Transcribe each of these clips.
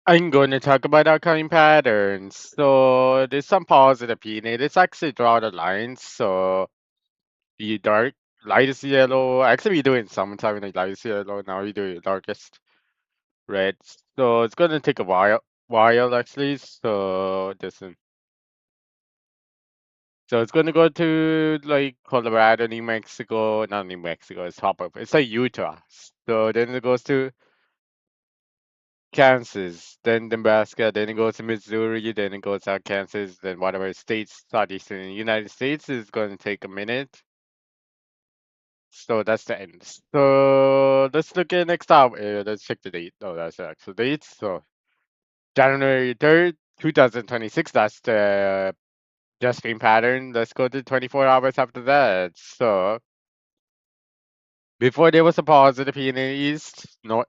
I'm going to talk about outcoming patterns. So there's some positive opinion. It's actually draw the lines. So the dark, lightest yellow. Actually, we're doing summertime like lightest yellow. Now we do darkest red. So it's gonna take a while actually. So this is so it's gonna go to like Colorado, New Mexico, not New Mexico. It's top of. It's like Utah. So then it goes to Kansas, then Nebraska, then it goes to Missouri, then it goes to Kansas, then whatever states southeast in the United States is going to take a minute. So that's the end. So let's look at next up. Let's check the date. Oh, that's the actual date. So January 3rd, 2026. That's the just stream pattern. Let's go to 24 hours after that. So before there was a positive P in the east, no,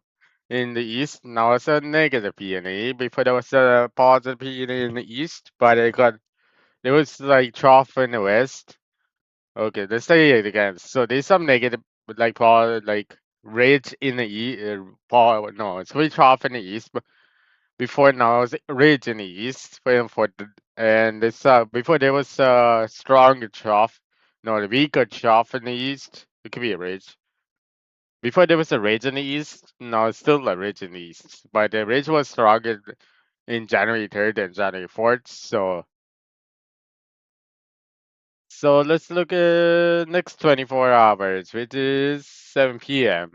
in the east. Now it's a negative P in the east. Before there was a positive P in the east, but there was like trough in the west. Okay, let's say it again. So there's some negative, like ridge in the east. No, it's really trough in the east. But before now it's ridge in the east. And this before there was a stronger trough. No, the weaker trough in the east. It could be a ridge. Before there was a ridge in the east, now it's still a ridge in the east. But the ridge was stronger in January 3rd and January 4th. So let's look at next 24 hours, which is 7 p.m.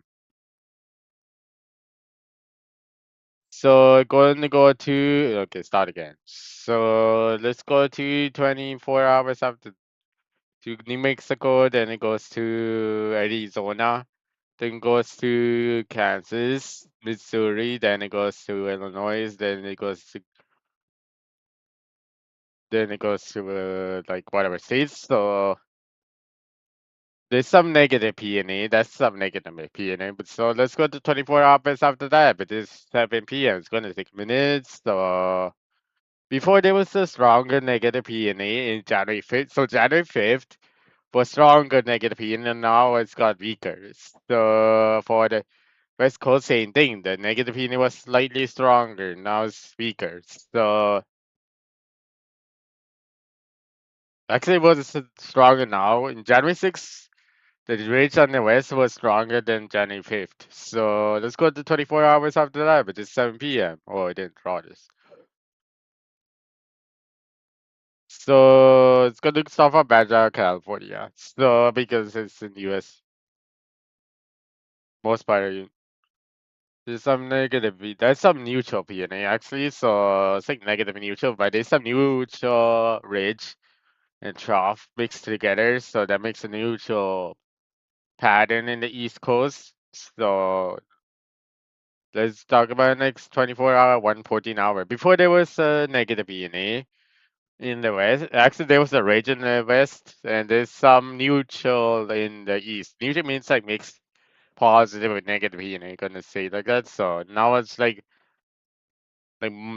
So going to go to okay, start again. So let's go to 24 hours after to New Mexico, then it goes to Arizona, then goes to Kansas, Missouri, then it goes to Illinois, then it goes to like whatever states. So there's some negative P&E. That's some negative P&E. But so let's go to 24 hours after that. But it's 7 p.m. It's gonna take minutes. So before there was a stronger negative P&E in January 5th. So January 5th was stronger negative P&E, and now it's got weaker. So for the West Coast, same thing. The negative P&E was slightly stronger. Now it's weaker. So actually, it was stronger now. In January 6th, the rates on the west was stronger than January 5th. So let's go to 24 hours after that, but it's 7 p.m. Oh, I didn't draw this. So it's going to start from Baja, California. So because it's in the US, most part of there's some negative, there's some neutral PNA actually. So it's like negative and neutral, but there's some neutral ridge and trough mixed together. So that makes a neutral pattern in the East Coast. So let's talk about the next 24 hour, 114 hour. Before there was a negative ENA in the west. Actually, there was a rage in the west, and there's some neutral in the east. Neutral means like mixed positive and negative ENA, gonna say like that. So now it's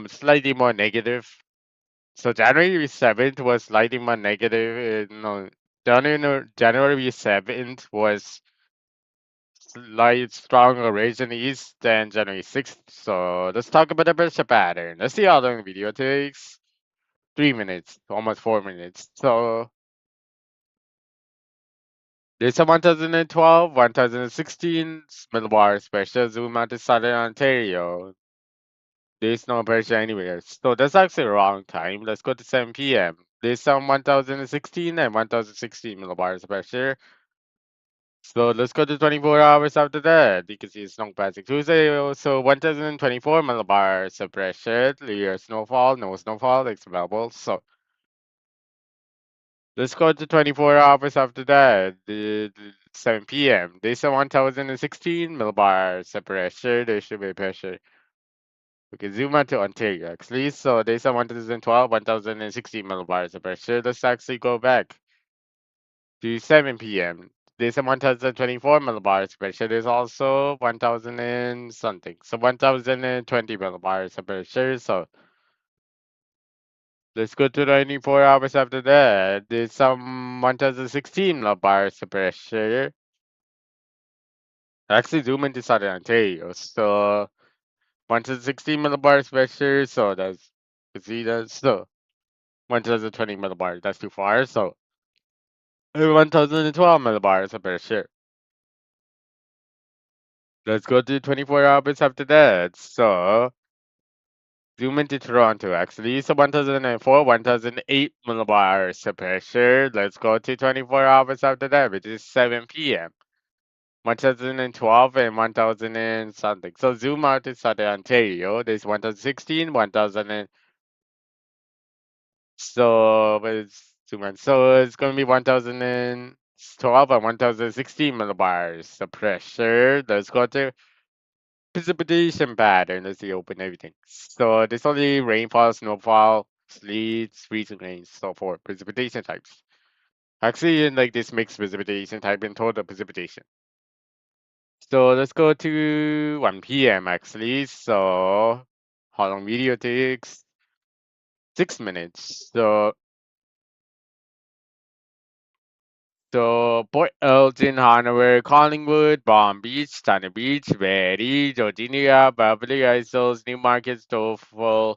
slightly more negative. So January 7th was slightly more negative. No, January 7th was stronger rage in the east than January 6th. So let's talk about the pressure pattern. Let's see how long the video takes. 3 minutes, almost 4 minutes. So there's a 1012, 1016 millibar special zoom out to Southern Ontario. There's no pressure anywhere. So that's actually wrong time. Let's go to 7 p.m. There's some 1016 and 1016 millibars pressure. So let's go to 24 hours after that because it's long passing Tuesday. So 1024 millibars of pressure, clear snowfall, no snowfall, it's available. So let's go to 24 hours after that, the 7 p.m. There's a 1016 millibars of pressure, there should be pressure. We can zoom out to Ontario actually. So there's a 1012, 1016 millibars of pressure. Let's actually go back to 7 p.m. There's a 1024 millibars pressure. There's also 1000 and something. So 1020 millibars of pressure. So let's go to 24 hours after that. There's some 1016 millibars of pressure. Actually, zoom into Southern Ontario. So 1060 millibars pressure, so that's, you see that, so 1020 millibars, that's too far, so 1012 millibars of pressure. Let's go to 24 hours after that. So zoom into Toronto actually. So 1004, 1008 millibars of pressure. Let's go to 24 hours after that, which is 7 p.m. 1012 and 1000 and something. So zoom out to Southern Ontario. There's 1016, 1000 and so it's zoom in. So it's gonna be 1012 and 1016 millibars of pressure. Let's go to precipitation pattern. Let's see, open everything. So there's only rainfall, snowfall, sleet, freezing rain, so forth. Precipitation types. Actually, in like this mixed precipitation type in total precipitation. So let's go to 1 p.m. actually. So how long video takes? 6 minutes. So Port Elgin, Hanover, Collingwood, Palm Beach, Thunder Beach, Verdi, Georginia, Beverly Isles, Newmarket, Stouffville,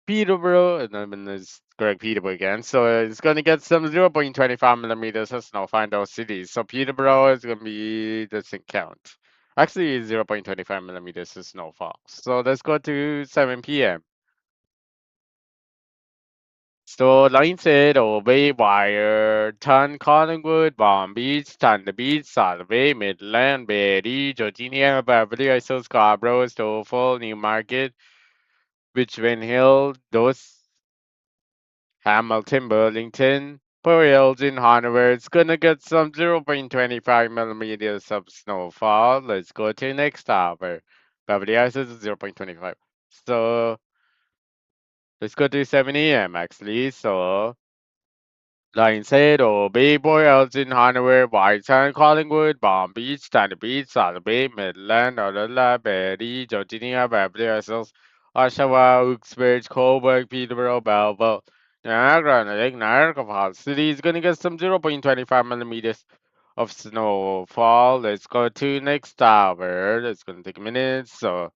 Peterborough, and then there's correct Peterborough again. So it's going to get some 0.25 millimeters of snow in those cities. So Peterborough is going to be, doesn't count. Actually, 0.25 millimeters of snowfall. So let's go to 7 p.m. So Lionshead, Obey, Wiarton, Collingwood, Palm Beach, Thunder Beach, Solvay, Midland, Berry, Georginia, Beverly Hills, Scarborough, Stouffville, Newmarket, Richmond Hill, those Hamilton, Burlington, Port Elgin, Hanover. It's gonna get some 0.25 millimeters of snowfall. Let's go to the next hour. Beverly Hills is 0.25. So let's go to 7 a.m. actually. So Lionshead or Bayboy, Elgin, Hanover, Wiarton, Collingwood, Palm Beach, Thunder Beach, Solvay, Midland, Orla, Berry, Georginia, Beverly Hills, Oshawa, Uxbridge, Coburg, Peterborough, Belleville, Niagara, and Lake Niagara Falls City is going to get some 0.25 millimeters of snowfall. Let's go to next hour. It's going to take a minute. So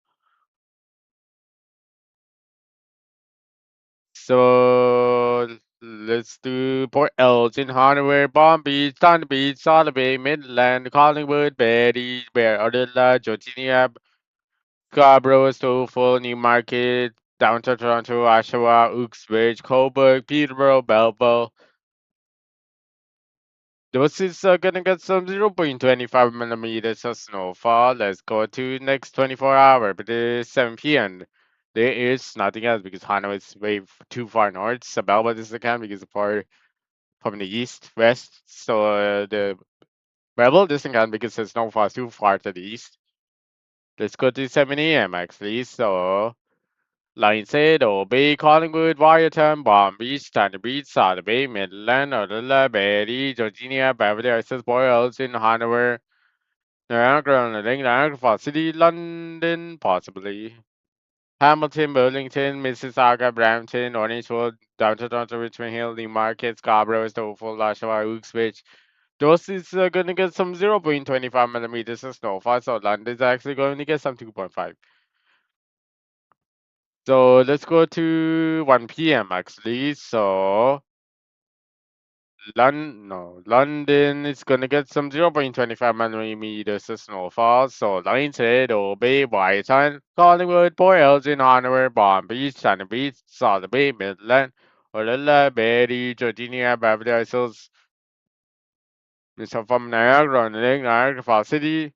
let's do Port Elgin, Hanover, Palm Beach, Thunder Beach, Solvay, Midland, Collingwood, Berry, Bear, Adela, Georginia, Scarborough, Stouffville, Newmarket, Downtown Toronto, Oshawa, Uxbridge, Coburg, Peterborough, Belleville. Those is gonna get some 0.25 millimeters of snowfall. Let's go to next 24 hour, but it is 7 p.m. There is nothing else because Hanover is way too far north. So Belleville is the count because far from the east, west. So the Rebel doesn't count because there's no far too far to the east. Let's go to 7 a.m. actually. So Lionshead, Obey, Collingwood, Wiarton, Palm Beach, Thunder Beach, South Bay, Midland, Orla, Berry, Georginia, Beverly Hills, Port Elgin, Hanover, Niagara, Niagara Falls City, London, possibly. Hamilton, Burlington, Mississauga, Brampton, Orangewood, Downtown Toronto, Richmond Hill, Newmarket, Scarborough, Stouffville, Oshawa, Uxbridge. Those is going to get some 0.25 millimeters of snowfall, so London's actually going to get some 2.5. So let's go to 1 p.m. actually. So London is going to get some 0.25 millimeters of snowfall. So Lionshead, Obey, Wiarton, Collingwood, Port Elgin, Hanover, Palm Beach, Thunder Beach, South Bay, Midland, Orla, Berry, Georginia, Beverly Hills, from Niagara, Niagara Falls City,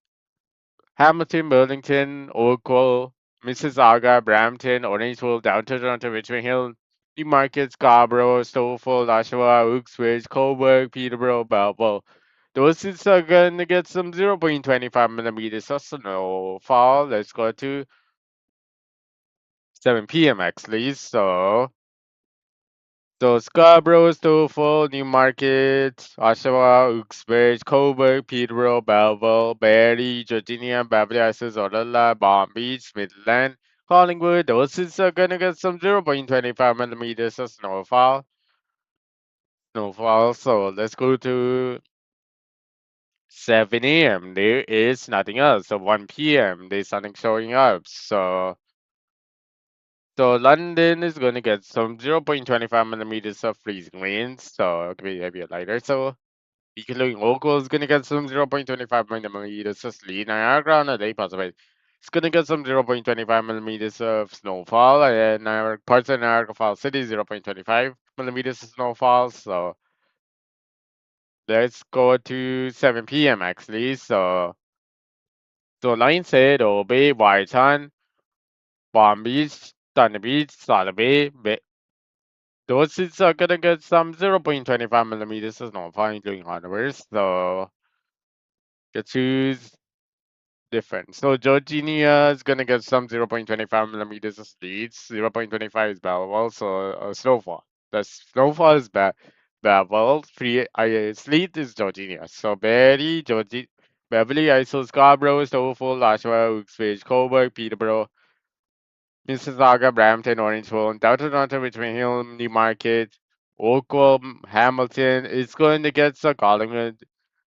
Hamilton, Burlington, Oakville, Mississauga, Brampton, Orangewood, Downtown Toronto, Richmond Hill, Newmarket, Scarborough, Stouffville, Oshawa, Uxbridge, Coburg, Peterborough, Belleville. Those is gonna get some 0.25 millimeters of snowfall. Let's go to 7 p.m. actually. So Scarborough, Stouffville, Newmarket, Oshawa, Uxbridge, Coburg, Peterborough, Belleville, Barrie, Georginia, Beverly Hills, Orla, Palm Beach, Midland, Collingwood. Those is gonna get some 0.25 millimeters of snowfall. So let's go to 7 a.m. There is nothing else. So 1 p.m. there's something showing up. So So London is going to get some 0.25 millimeters of freezing rain, so it could be maybe a lighter. So including local is going to get some 0.25 millimeters of sleet. Niagara on a day possibly. It's going to get some 0.25 millimeters of snowfall, and parts of Niagara Falls City 0.25 millimeters of snowfall. So let's go to 7 p.m. actually. So line said Obey, Wiarton, Palm Beach, Thunder Beach, Solid Bay. Those seats are gonna get some 0.25 millimeters of snowfall, including hardware. So you choose different. So Georginia is gonna get some 0.25 millimeters of sleet. 0.25 is Bevel, so snowfall. The snowfall is Bevel. Free sleet is Georginia. So Beverly, Isles, Scarborough, Stouffville, Oshawa, Uxbridge, Coburg, Peterborough, Mississauga, Brampton, Orangeville, Downtown Toronto, Richmond Hill, Newmarket, Oakville, Hamilton. It's going to get some Collingwood.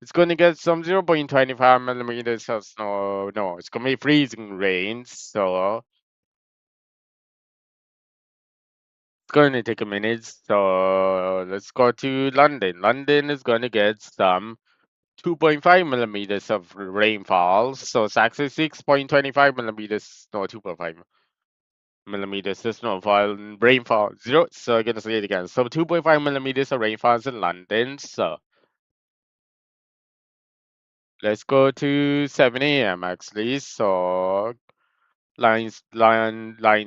It's going to get some 0.25 millimeters of snow. No, it's going to be freezing rain. So it's going to take a minute. So let's go to London. London is going to get some 2.5 millimeters of rainfall. So it's actually 6.25 millimeters. No, 2.5 millimeters of snowfall and rainfall. Zero. So I'm gonna say it again. So 2.5 millimeters of rainfall in London. So let's go to 7 a.m. actually. So lines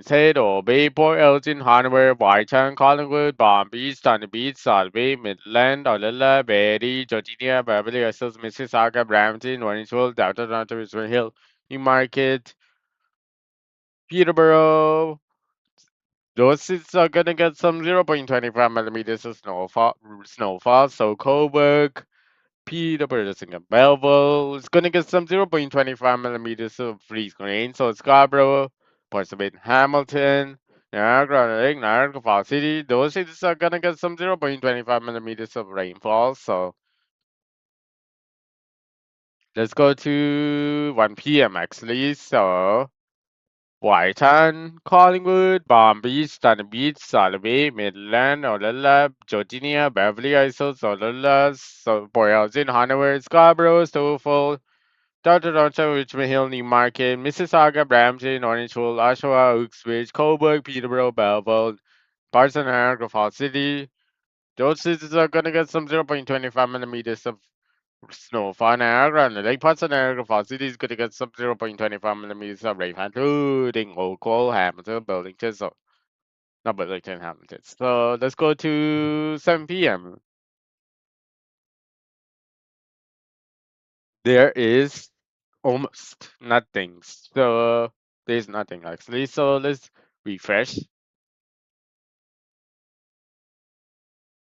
head or Bayport, Elgin, Hanover, Wiarton, Collingwood, Palm Beach, Thunder Beach, Solway, Midland, Orillia, Barrie, Georginia, Beverly, Essex, Mississauga, Brampton, Orangeville, Downtown Toronto, Richmond Hill, Newmarket, Peterborough. Those cities are gonna get some 0.25 millimeters of snowfall. So Coburg, Peterborough, and Belleville is gonna get some 0.25 millimeters of freeze rain. So Scarborough, parts of it, Hamilton, Niagara Lake, Niagara Falls City. Those cities are gonna get some 0.25 millimeters of rainfall. So let's go to 1 p.m. actually. So Wiarton, Collingwood, Palm Beach, Thunder Beach, Solway, Midland, Orillia, Georginia, Beverly Isles, Orillia, Boylston, Hanover, Scarborough, Stouffville, Toronto, Richmond Hill, Newmarket, Mississauga, Brampton, Orangeville, Oshawa, Uxbridge, Coburg, Peterborough, Belleville, parts of Niagara Falls City. Those cities are gonna get some 0.25 millimeters of snowfall. Niagara and the lake parts of Niagara Falls City is gonna get some 0.25 millimeters of rainfall, including local Hamilton, Burlington, so not Burlington, Hamilton. So let's go to 7 p.m. There is almost nothing. So there's nothing actually. So let's refresh.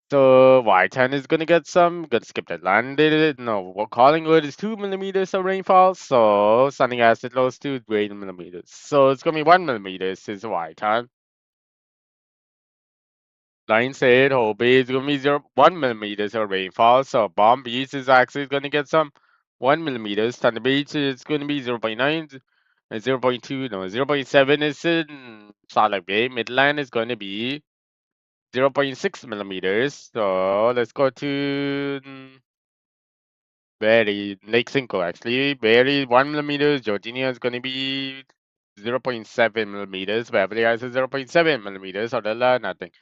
So Whiteton is gonna get some. Gonna skip that. Landed. No, Collingwood is 2 millimeters of rainfall. So Sunny Acid close to 8 millimeters. So it's gonna be 1 millimeter since Whiteton. Line said Hobie is gonna be 1 millimeters of rainfall. So Bomb Beach is actually gonna get some 1 millimeters. Thunder Beach is gonna be 0.9 and 0.2. No, 0.7 is in Solid Bay. Midland is gonna be 0.6 millimeters. So let's go to Barrie, Lake Cinco actually. Barrie 1 millimeter. Georginia is going to be 0.7 millimeters. Beverly Hills is 0.7 millimeters. Odella, nothing.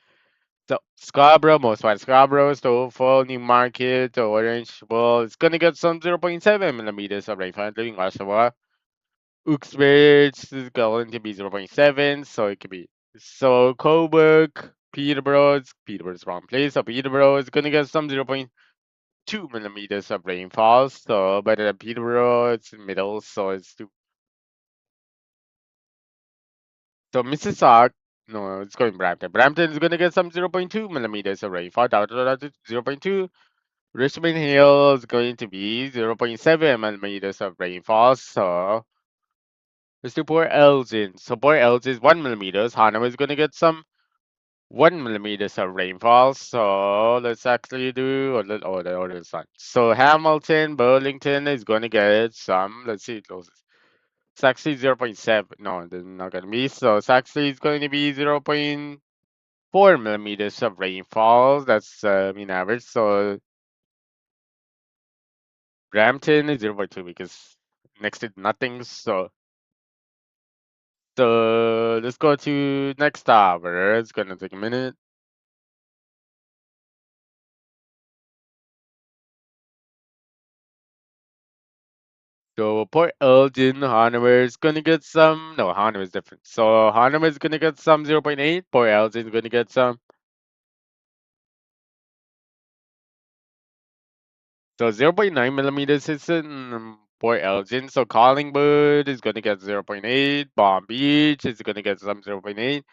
So Scarborough, most part Scarborough, Stouffville, Newmarket, Orange, well, it's going to get some 0.7 millimeters of rainfall, including Oshawa. Uxbridge is going to be 0.7, so it could be. So Coburg, Peterborough's wrong place. So Peterborough is gonna get some 0.2 millimeters of rainfall. So, but Peterborough it's in middle, so it's too. So Mississauga, no, it's going Brampton. Brampton is gonna get some 0.2 millimeters of rainfall. Down to 0.2. Richmond Hill is going to be 0.7 millimeters of rainfall. So let's do Port Elgin. So Port Elgin is 1 millimeters. Hanover is gonna get some 1 millimeters of rainfall. So let's actually do the order sun. So Hamilton, Burlington is going to get some. Let's see, it closes. It's actually 0.7. No, there's not gonna be. So it's actually going to be 0.4 millimeters of rainfall. That's mean average. So Brampton is 0.2 because next to nothing. So let's go to next hour. It's gonna take a minute. So Port Elgin, Hanover is gonna get some. No, Hanover is different. So Hanover is gonna get some 0.8. Port Elgin is gonna get some. So 0.9 millimeters is in Port Elgin. So Collingwood is gonna get 0.8. Palm Beach is gonna get some 0.8.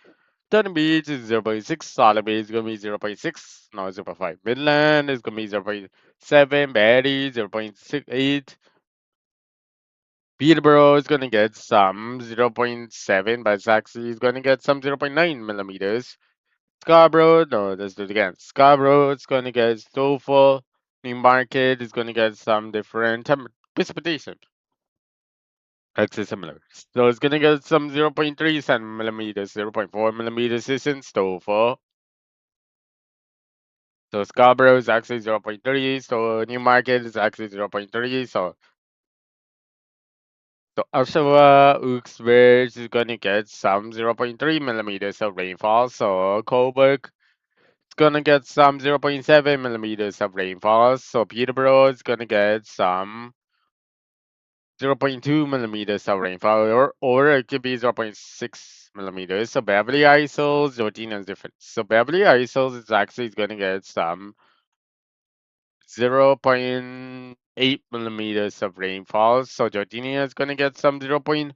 Turner Beach is 0.6. Solid Bay is gonna be 0.6. No, 0.5. Midland is gonna be 0.7. Barrie 0.68. Peterborough is gonna get some 0.7, but Saxony is gonna get some 0.9 millimeters. Scarborough, no, let's do it again. Scarborough is gonna get Stouffville. Newmarket is gonna get some different precipitation. Actually similar. So it's gonna get some 0.3 millimeters, 0.4 millimeters is in Stouffville. So Scarborough is actually 0.3. So Newmarket is actually 0.3. So Oshawa Uxbridge is gonna get some 0.3 millimeters of rainfall. So Coburg is gonna get some 0.7 millimeters of rainfall. So Peterborough is gonna get some 0.2 millimeters of rainfall, or it could be 0.6 millimeters. So Beverly Isles, Georgina is different. So Beverly Isles is actually gonna get some 0.8 millimeters of rainfall. So Georgina is gonna get some 0.9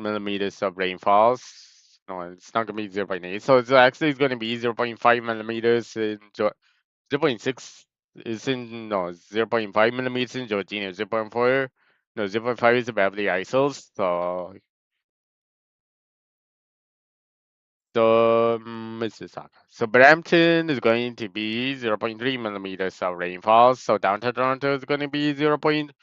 millimeters of rainfalls. No, it's not gonna be 0.8. So it's actually going to be 0.5 millimeters in 0.6 is in no 0.5 millimeters in Georgina. 0.4 no 0.5 is the Beverly Isles. So Mississauga. So Brampton is going to be 0.3 millimeters of rainfall. So downtown Toronto is going to be 0.2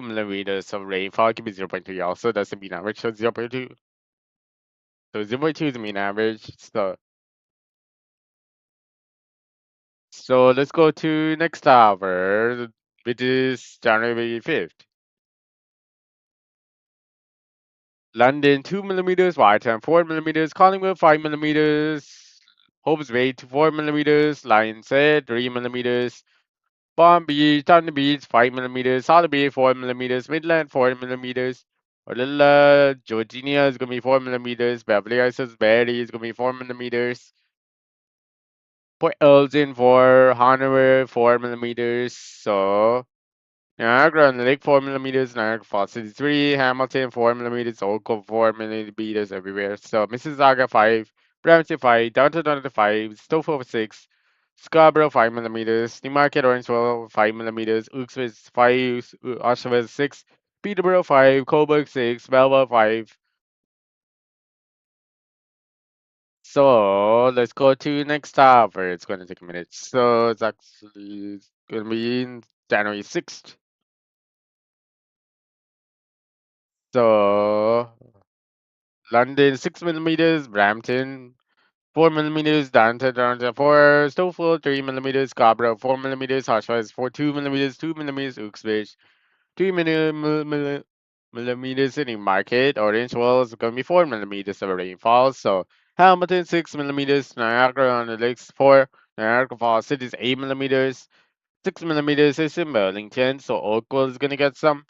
millimeters of rainfall. It could be 0.3 also. That's the mean average. So 0.2. So 0.2 is the mean average. So let's go to next hour, which is January 5th. London 2 millimeters, Wiarton 4 millimeters, Collingwood 5 millimeters, Hob's Bay to 4 millimeters, Lions Head 3 millimeters, Palm Beach, Thunder Beach 5 millimeters, Solid Bay 4 millimeters, Midland 4 millimeters, Orlilla, Georginia is gonna be 4 millimeters, Beverly Isles, Barrie is gonna be 4 millimeters, Port Elgin for Hanover 4 millimeters, so Niagara on the Lake 4 millimeters, Niagara Falls City 3, Hamilton 4 millimeters, Oakville 4 millimeters everywhere. So Mississauga 5, Brampton 5, Downtown Toronto 5, Stouffville 6, Scarborough 5 millimeters, Newmarket Orangeville 5 millimeters, Uxbridge 5, Oshawa 6, Peterborough 5, Coburg 6, Melbourne 5. So let's go to next topic. It's going to take a minute. So it's actually going to be in January 6th. So London 6 millimeters, Brampton 4 millimeters, Downtown Toronto 4, Stouffville 3 millimeters, Scarborough 4 millimeters, Oshawa is 2 millimeters, 2 millimeters, Uxbridge 3 millimeters in Newmarket, Orangeville is going to be 4 millimeters of rainfall. So Hamilton 6 millimeters, Niagara on the Lakes 4, Niagara Falls City is 8 millimeters, 6 millimeters is in Burlington. So Oakville is going to get some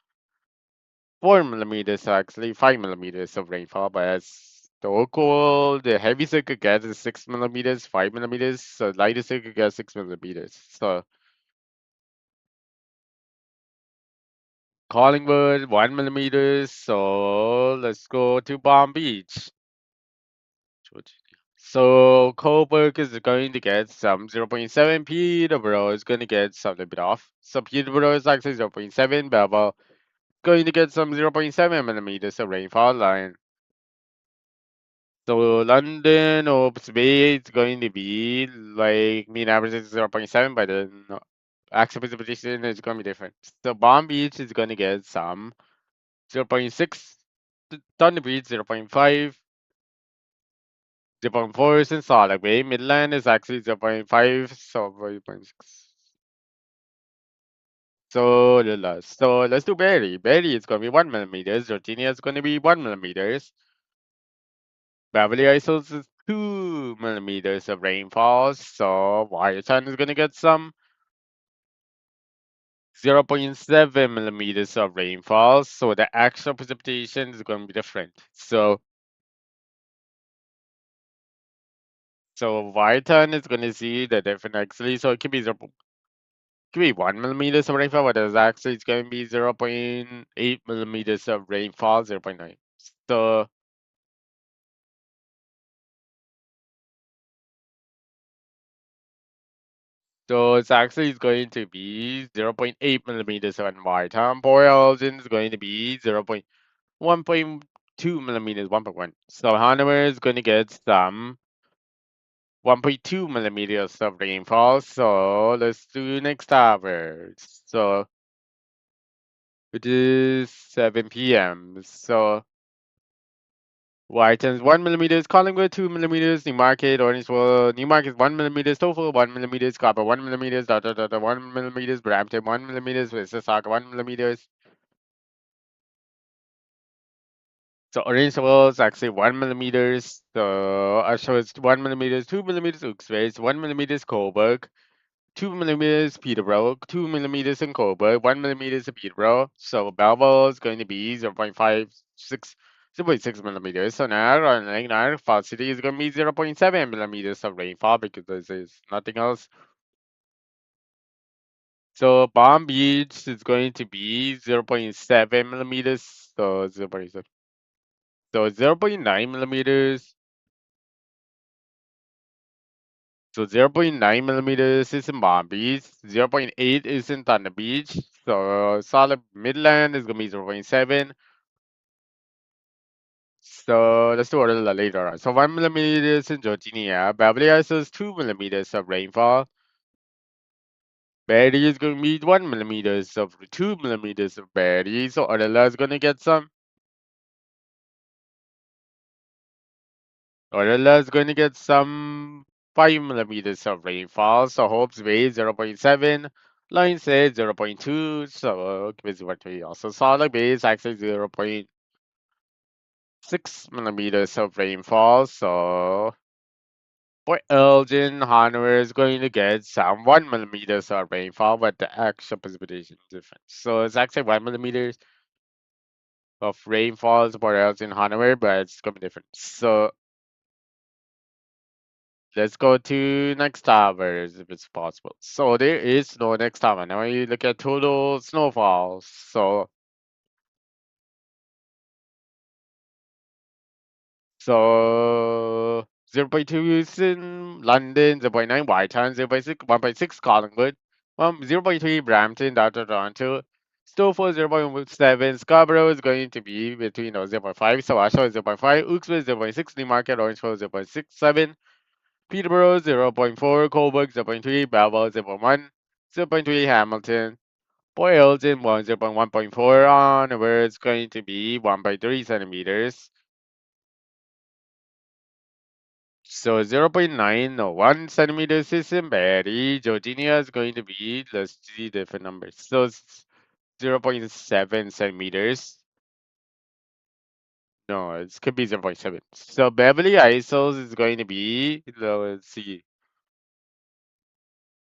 4 millimeters, actually 5 millimeters of rainfall, but as the local, the heaviest it could get is 6 millimeters, 5 millimeters. So lightest it could get 6 millimeters. So Collingwood 1 millimeters. So let's go to Palm Beach. So Coburg is going to get some 0.7. Peterborough is going to get something a bit off. So Peterborough is actually 0.7. Belleville going to get some 0.7 millimeters of rainfall line. So London or Bay is going to be like mean average is 0.7, but then actual precipitation is going to be different. So Palm Beach is going to get some 0.6, Thunder Beach 0.5, 0.4 is in Solid Bay. Midland is actually 0.5, so 0.6. So let's do Berry. Berry is going to be 1 millimeters. Virginia is going to be 1 millimeters. Beverly Isles is 2 millimeters of rainfall. So Wiarton is going to get some 0.7 millimeters of rainfall. So the actual precipitation is going to be different. So Wiarton is going to see the different actually. So it could be 1 millimeters of rainfall, but it's going to be 0.8 millimeters of rainfall, 0.9. So it's going to be 0.8 millimeters of white. Boreal is going to be 1.2 millimeters, 1.1. So Hanover is going to get some 1.2 millimeters of rainfall. So let's do next hour. So it is 7 p.m. So Wiarton's 1 millimeters, Collingwood 2 millimeters, Newmarket, Orangeville, Newmarket 1 millimeters, Stouffville 1 millimeters, Copper 1 millimeters, 1 millimeters, Brampton 1 millimeters, Mississauga 1 millimeters. So Orangeville is actually 1 millimeters. So Usher is 1 millimeters, 2 millimeters, Uxbridge 1 millimeters, Coburg 2 millimeters, Peterborough 2 millimeters in Coburg, 1 millimeters in Peterborough. So Belleville is going to be 0.6 millimeters. So now on Niagara Falls City is going to be 0.7 millimeters of rainfall because there's nothing else. So Palm Beach is going to be 0.7 millimeters. So 0.7. So 0.9 millimeters. So 0.9 millimeters is in Palm Beach. 0.8 is in Thunder Beach. So solid Midland is going to be 0.7. So let's do it a little later on. So 1 millimeters in Georgia. Beverly Hills is 2 millimeters of rainfall. Barry is going to be 1 millimeters of 2 millimeters of Barry. So Orella is going to get some. Orella is going to get some 5 millimeters of rainfall. So Hope's Bay 0.7. Line said 0.2. So give what we also saw. The Bay is actually 0.6 millimeters of rainfall. So for Elgin, Hanover is going to get some 1 millimeters of rainfall, but the actual precipitation is different. So it's actually 1 millimeters of rainfall for Elgin, Hanover, but it's going to be different. So let's go to next towers if it's possible. So there is no next tower. Now you look at total snowfall. So 0.2 is in London, 0.9 Wiarton, 0.6, 1.6 Collingwood, 0.3 Brampton, Toronto, Stouffville 0.7, Scarborough is going to be between 0.5, Sawasha is 0.5, Uxbridge 0.6, Newmarket, Orangeville 0.67, Peterborough 0.4, Coburg 0.3, Belleville 0.1, 0.3 Hamilton, Boyles in 0.1.4 on where it's going to be 1.3 centimeters. So 0.9 or 1 centimeters is in Barry. Georgia is going to be, let's see different numbers. So 0.7 centimeters. No, it could be 0.7. So Beverly Isles is going to be, let's see.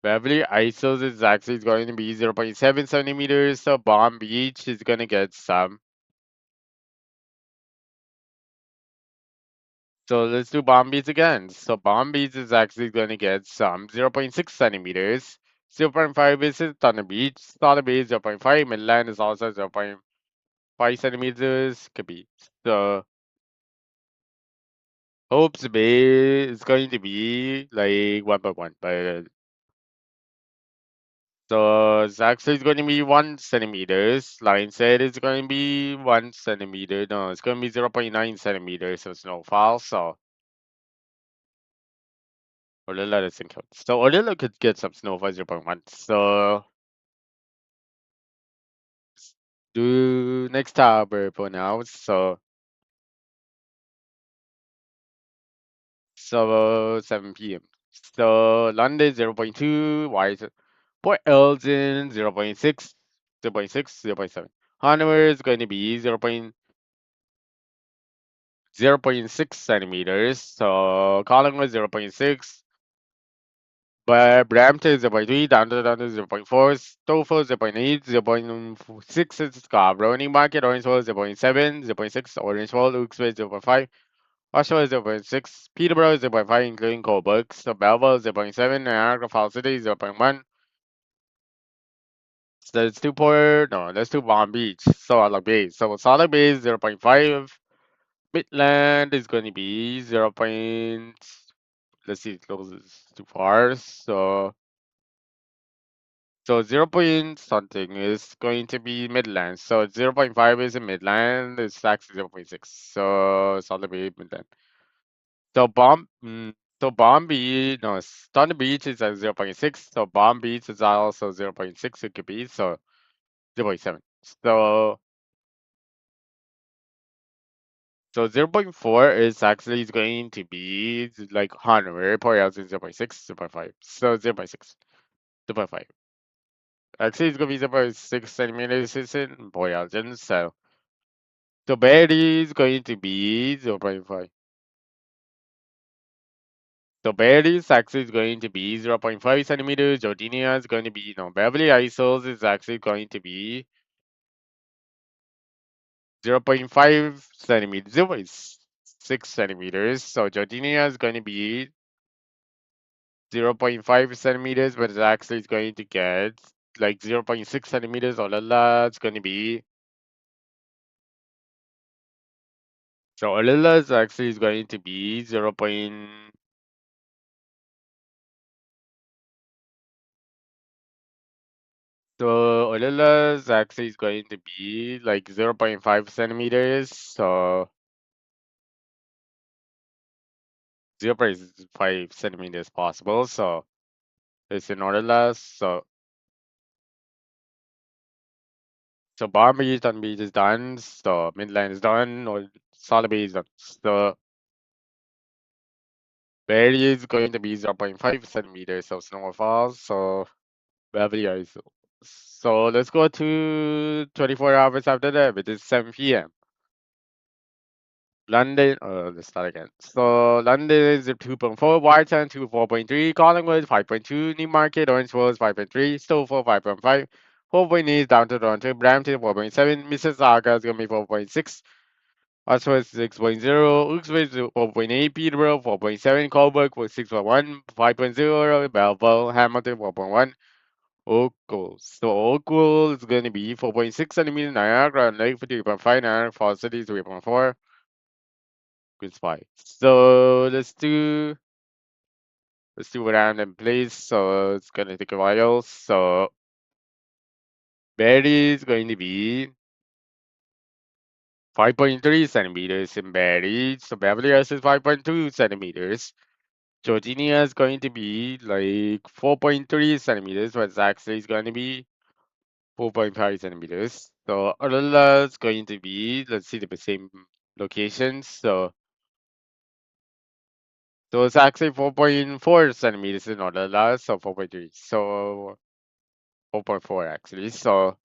Beverly Isles is actually going to be 0.7 centimeters. So Palm Beach is going to get some. So let's do Palm Beach again. So Palm Beach is actually going to get some 0.6 centimeters. 0.5 is in Thunder Beach. Thunder Beach 0.5. Midland is also 0.5 centimeters. Could be. So Hope's Bay is going to be like 1.1. But so it's actually going to be 1 centimeters. Line said it's going to be 1 centimeter. No, it's going to be 0.9 centimeters of snowfall. So Orilla doesn't count. So Orilla could get some snow for 0.1. So do next tower for now. So 7 p.m. So London 0.2, Port Elgin 0.6, 0.6, 0.7. Hanover is going to be 0.6 centimeters. So Collingwood 0.6. But Brampton 0.3, down to 0.4, Stouffville 0.8, 0.6 is Scarborough Market, Orangeville 0.7, 0.6, Orangeville, Uxbridge 0.5, Oshawa 0.6, Peterborough 0.5, including Coburg, so Belleville 0.7, Niagara Falls City 0.1. So there's two Port, no, there's two Palm Beach, so Solid Bay. So Solid Bay is 0.5, Midland is going to be 0. Let's see, it closes too far, so 0 point something is going to be Midland. So 0.5 is in Midland, it's actually 0.6. So Solid Bay Midland. So Bomb Beach, no, Stony Beach is at 0.6. So Bomb Beach is also 0.6. It could be so 0.7. So 0.4 is actually going to be like 100. Port else is 0.6, 0.5. So 0.6, 0.5. Actually, it's gonna be 0.6 centimeters in Port Elgin. So Barry is going to be 0.5. So Barry is actually going to be 0.5 centimeters. Jordania is going to be, Beverly Isles is actually going to be 0.5 centimeters, 0.6 centimeters. So Jordania is going to be 0.5 centimeters, but it's actually going to get like 0.6 centimeters. Olala is going to be, so Olala is actually going to be 0. So Olila's actually is going to be like 0.5 centimeters. So 0.5 centimeters possible. So it's in Orilla. So Barmy and Beach is done. So Midland is done. Or Sotheby is done. So Barry is going to be 0.5 centimeters of snowfall. So Beverly is. So let's go to 24 hours after that, which is 7 p.m. London, let's start again. So London is 2.4, Wiarton 4.3, Collingwood 5.2, Newmarket, Orangeville is 5.3, Stouffville 5.5, 4.8 down to Toronto, Brampton 4.7, Mississauga is gonna be 4.6, Oshawa is 6.0, Uxbridge 4.8, Peterborough 4.7, Coburg 6.1, 5.0, Belleville, Hamilton 4.1, Oakville. So Oakville is gonna be 4.6 centimeters, Niagara and Lake 3.5, Niagara Falls City 3.4. Good spy. So let's do a random place. So it's gonna take a while. So Barry is going to be 5.3 centimeters in Barry. So Beverly Hills is 5.2 centimeters. Georginia is going to be like 4.3 centimeters, but it's actually going to be 4.5 centimeters. So Aurora is going to be, let's see the same locations. So it's actually 4.4 centimeters in Aurora, so 4.3. So 4.4 actually. So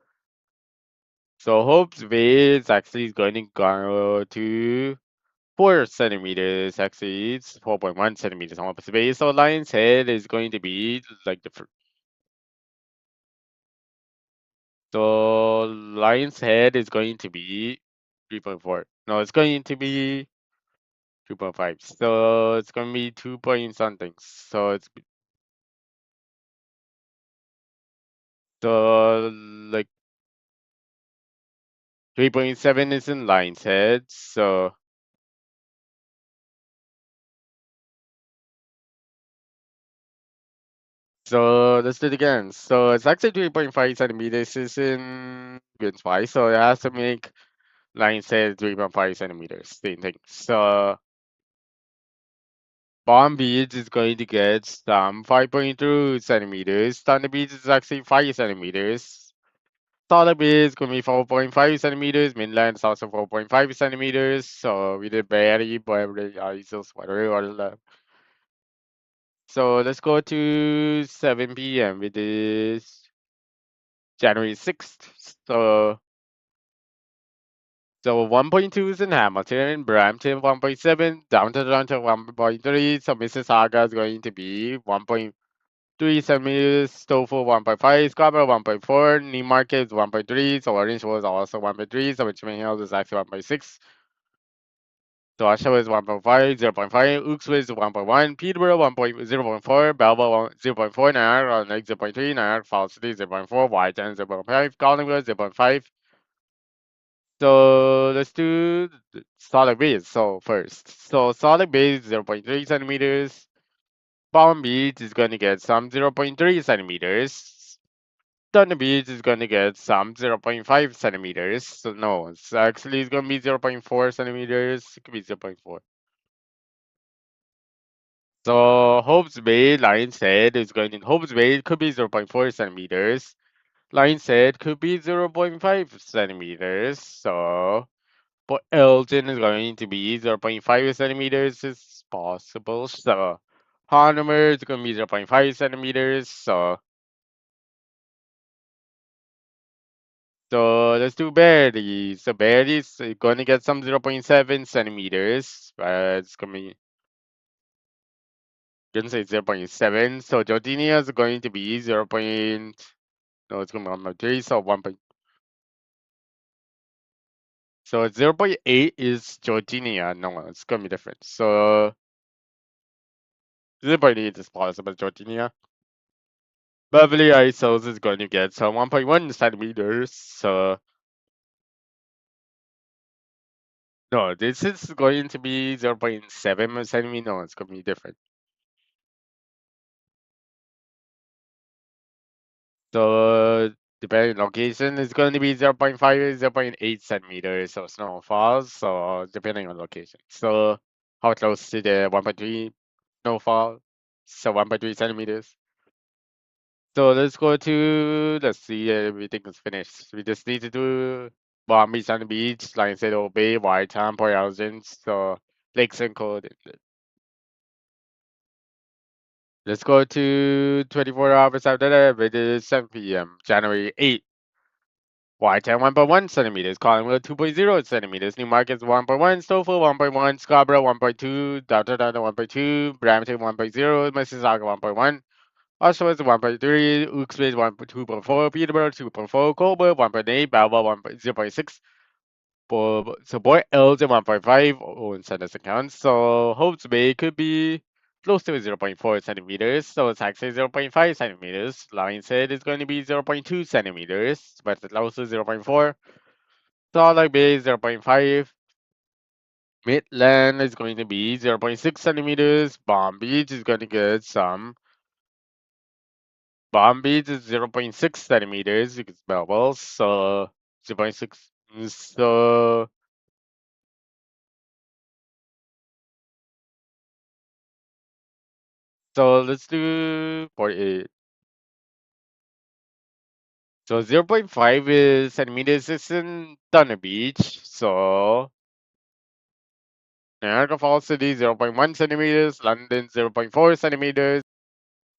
Hope's Bay is actually going to go to 4 centimeters. Actually, it's 4.1 centimeters on Hope's Bay. So Lion's Head is going to be like so Lion's Head is going to be 3.4. No, it's going to be 2.5. So it's going to be 2 point something. So like 3.7 is in Lion's Head. So let's do it again. So it's actually 3.5 centimeters is in Green Spy. So it has to make Lion's Head 3.5 centimeters. Same thing. Palm Beach is going to get some 5.2 centimeters. Thunder Beach is actually 5 centimeters. Solid Bay is going to be 4.5 centimeters. Mainland is also 4.5 centimeters. So we did very, very ISO sweater or left. So let's go to 7 p.m. It is January 6th. So 1.2 is in Hamilton, Brampton 1.7, downtown Toronto 1.3. So Mississauga is going to be 1.3 centimeters, Stouffville 1.5, Scarborough 1.4, Newmarket is 1.3, so Orange was also 1.3, so Richmond Hill is actually 1.6. So Oshawa is 1.5, 0.5, Uxbridge is 1.1, Peterborough 1.0.4, Belleville 0.4, Niagara Lake 0.3, Niagara Falls City 0.4, Wiarton 0.5, Collingwood 0.5. So let's do solid base. So first, so solid base 0.3 centimeters. Palm Beach is going to get some 0.3 centimeters. Thunder Beach is going to get some 0.5 centimeters. So no, it's actually it's going to be 0.4 centimeters. It could be 0.4. So Hope's Bay, Lions Head is going to Hope's Bay could be 0.4 centimeters. Lions Head could be 0.5 centimeters. So but Elton is going to be 0.5 centimeters is possible. So Hanover is going to be 0.5 centimeters. So let's do Barry. So Barry is going to get some 0.7 centimeters. It's going to say 0.7. So Jordania is going to be 0. No, it's going to be 1.3. So 1. So 0.8 is Georginia. No, it's going to be different. So 0.8 is possible, Georginia. Beverly Isos is going to get some 1.1 centimeters. So no, this is going to be 0.7 centimeters. No, it's going to be different. So depending location is going to be 0.5 to 0.8 centimeters of snowfall. So depending on location. So how close to the 1.3 snowfall? So 1.3 centimeters. So let's go to, let's see, everything is finished. We just need to do Palm Beach on the beach, like I said, Bay, Wiarton, Port Elgin, so Lakes and Code. Let's go to 24 hours after that, it is 7 p.m., January 8th. Wiarton 1.1 centimeters, Collingwood 2.0 centimeters, Newmarket 1.1, Stouffville 1.1, Scarborough 1.2, Downtown 1.2, Brampton 1.0, Mississauga 1.1. Oshawa is 1.3, Uxbridge 2.4, Peterborough 2.4, Colbert 1.8, Belleville 0.6, so Boy Elgin 1.5, inside this account. So Hopes Bay could be close to 0.4 centimeters, so it's actually 0.5 centimeters. Lions Head is going to be 0.2 centimeters, but it's also 0.4. Solid Bay is 0.5. Midland is going to be 0.6 centimeters. Palm Beach is going to get some. Palm Beach is 0.6 centimeters because Belleville, so 0.6. So let's do 48. So 0.5 is centimeters is in Thunder Beach. So Niagara Falls City 0.1 centimeters, London 0.4 centimeters.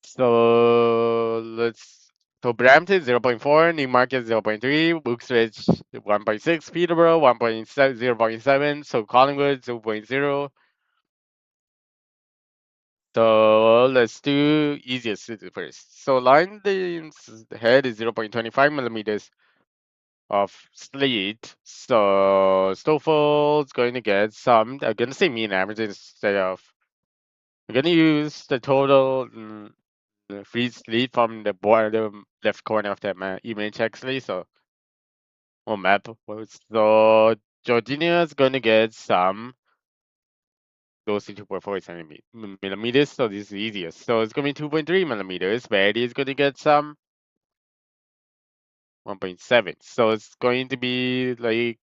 So Brampton 0.4, Newmarket 0.3, Uxbridge 1.6, Peterborough 1.7, 0.7, so Collingwood 0.0. So let's do easiest city first. So London's head is 0.25 millimeters of sleet. So Stouffville is going to get some. I'm gonna say mean average instead of. I'm gonna use the total free sleet from the bottom left corner of that image actually. So or map. So Georginia is going to get some. Goes to 2.4 millimeters, so this is easiest. So it's going to be 2.3 millimeters. Betty is going to get some 1.7. So it's going to be like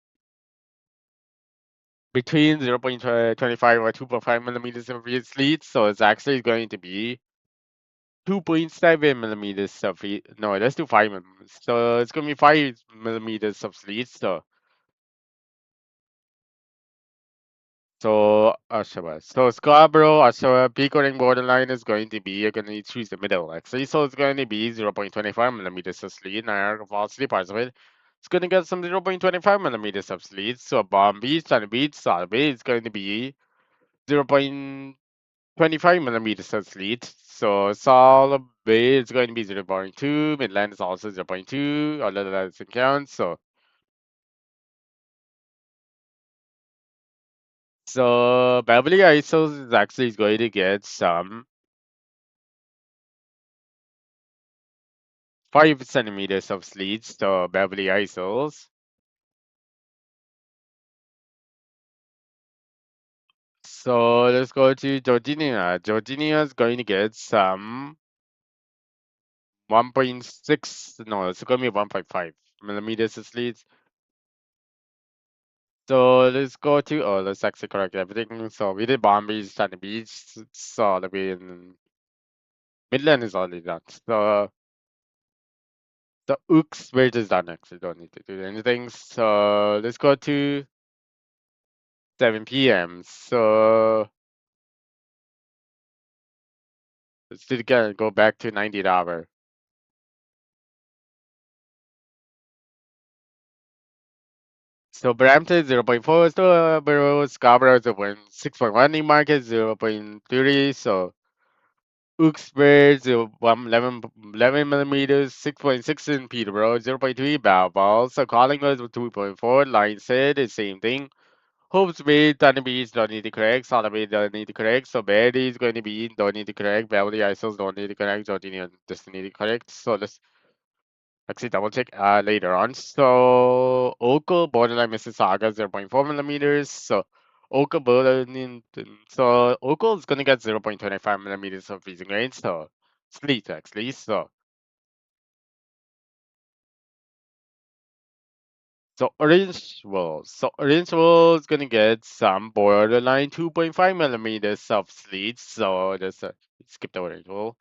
between 0.25 or 2.5 millimeters of sleet. So it's actually going to be 2.7 millimeters of sleet. No, let's do 5 millimeters. So it's going to be 5 millimeters of sleet. So Oshawa. So Scarborough, Oshawa, Pickering borderline is going to be, you're going to choose the middle actually. So it's going to be 0.25 millimeters of sleet. Niagara Falls, three parts of it. It's going to get some 0.25 millimeters of sleet. So Bomb Beach, Sunny Beach, South Bay is going to be 0.25 millimeters of sleet. So Solid Bay is going to be 0.2. Midland is also 0.2. All of that doesn't count. So Beverly Isles is actually going to get some 5 centimeters of sleet. So Beverly Isles. So let's go to Georginia. Georginia is going to get some 1.6. No, it's going to be 1.5 millimeters of sleet. So let's go to, oh, let's actually correct everything. So we did Bombay, Sunny Beach, so the way in Midland is already done. So the Uxbridge is done actually, don't need to do anything. So let's go to 7 p.m. So let's do it again, go back to 90 hour. So Brampton 0.4, Scarborough 6.1, Newmarket 0.3, so Uxbridge 11 millimeters, 6.6 in Peterborough, 0.3 Balball. So Collingwood with 2.4. Line said the same thing. Hopes Bay, Thunder Beach don't need to correct. Solid Bay don't need to correct. So Barry is going to be don't need to correct. Beverly Isles don't need to correct. Georgina just need to correct. So let's actually double check later on. So Oakville, borderline Mississauga 0.4 millimeters. So Oakville, borderline, so Oakville is gonna get 0.25 millimeters of freezing rain. So sleet actually. So Orangeville is gonna get some borderline 2.5 millimeters of sleet. So there's a skip the Orangeville.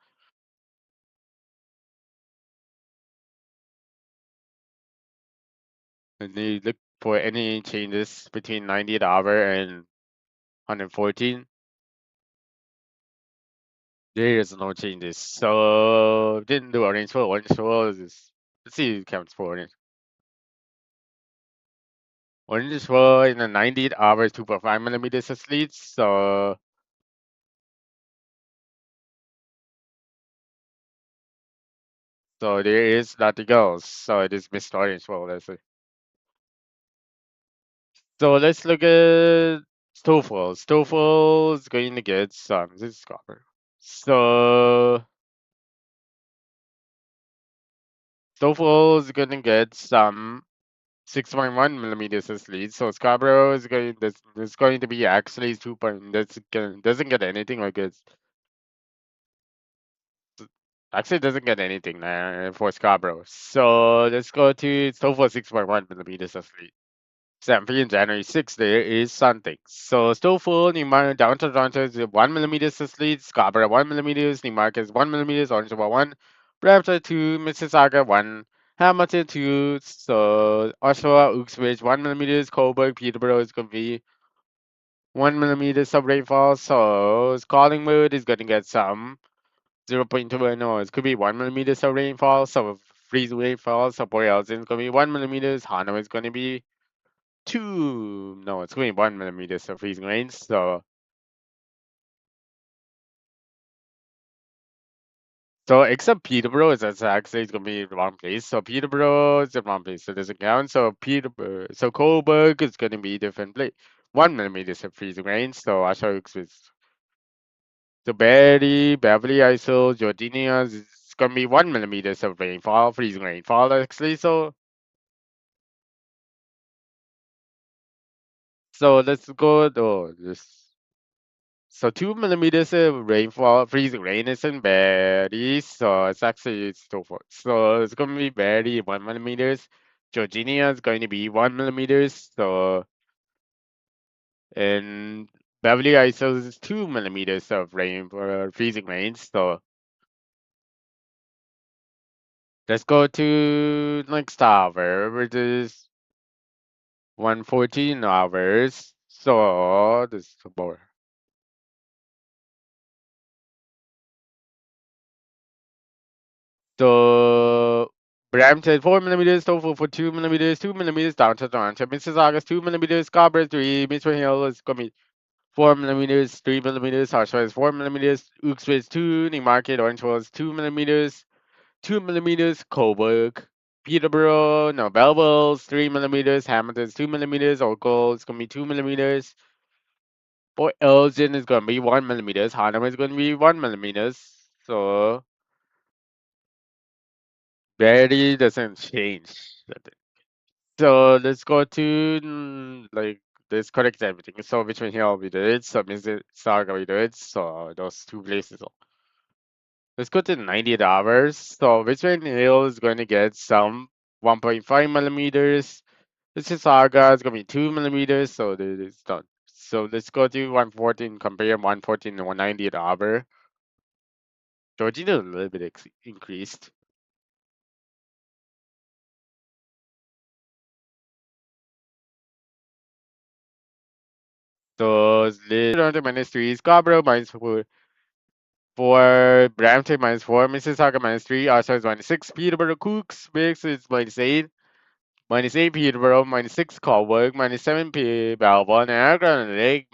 And they look for any changes between 90th hour and 114. There is no changes. So didn't do orange for orange for is let's see it counts for orange. Orange for in the 90 hours 2.5 millimeters of sleet. So there is nothing else. So it is missed orange for let's say. So let's look at Stouffville. Stouffville is going to get some this is copper. So Stouffville is going to get some 6.1 millimeters of lead. So Scarborough is going this going to be actually 2 point doesn't get anything like it's actually doesn't get anything for Scarborough. So let's go to so for 6.1 millimeters of lead. 7 January 6th, there is something. So still full, Newmarket, downtown Toronto is 1 millimeters of lead, Scarborough 1 millimeters, Newmarket is 1 millimeters, Orangeville 1, Brampton 2, Mississauga 1, Hamilton 2, so Oshawa, Uxbridge 1 millimeters, Cobourg, Peterborough is going to be 1 millimeters of rainfall, so Collingwood is going to get some 0.2, no, it could be 1 millimeters of rainfall, so freeze rainfall, so Boreal is going to be 1 millimeters, Hanover is going to be 2, no, it's going to be 1 millimeters of freezing rain, so except Peterborough, that's actually going to be the wrong place. So Peterborough is the wrong place, so it doesn't count. So Peterborough, so Coburg is going to be a different place. 1 millimeters of freezing rain. So I show you so Beverly Isles, Georginia is going to be 1 millimeters of rainfall, freezing rainfall actually. So let's go. Oh, this. So 2 millimeters of rainfall, freezing rain is in Barrie, so it's actually it's so far. So it's gonna be Barrie 1 millimeters. Georginia is going to be 1 millimeters. So And Beverly ISO is 2 millimeters of rain for freezing rains. So let's go to next tower, which is 114 hours. So this is more. So Brampton 4 millimeters, Stouffville for 2 millimeters, 2 millimeters down to Toronto. Mississauga 2 millimeters, Scarborough 3, Mitchell Hill is gonna be 4 millimeters, 3 millimeters, Harshway 4 millimeters, Uxbridge 2, Newmarket, Orangeville is 2 millimeters, 2 millimeters, Coburg, Peterborough, no Belleville's 3 millimeters, Hamilton's 2 millimeters, Oakville is gonna be 2 millimeters. Port Elgin is gonna be 1 millimeters, Hanover is gonna be 1 millimeters. So Barry doesn't change. So let's go to like this correct everything. So between here we did it. So Mississauga we did it. So those two places. Let's go to 90 hours. So Richmond Hill is going to get some 1.5 millimeters. Mississauga is going to be 2 millimeters. So it's done. So let's go to 114. Compare 114 and 190 an hour. Georgina a little bit increased. So Toronto -3, Scarborough -4, Brampton -4, Mississauga -3, Oshawa is -6, Peterborough Cooks, Biggs is -8, -8 Peterborough, -6 Colwood, -7 Balboa, Niagara on the Lake,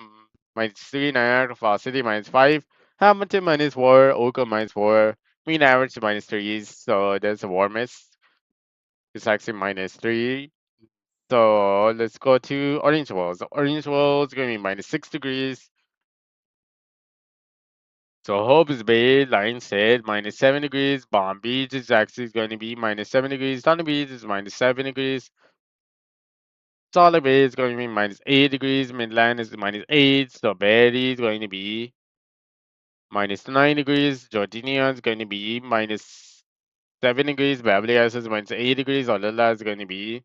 -3 Niagara Falls City, -5, Hamilton -4, Oakland -4, mean average -3, so that's the warmest. It's actually -3. So let's go to Orange Walls. Orange Walls is going to be -6 degrees. So Hope's Bay, line said -7 degrees. Palm Beach is actually going to be -7 degrees. Thunder Beach is -7 degrees. Solid Bay is going to be -8 degrees. Midland is -8. So Berry is going to be -9 degrees. Georginia is going to be -7 degrees. Beverly Hills is -8 degrees. Olala is going to be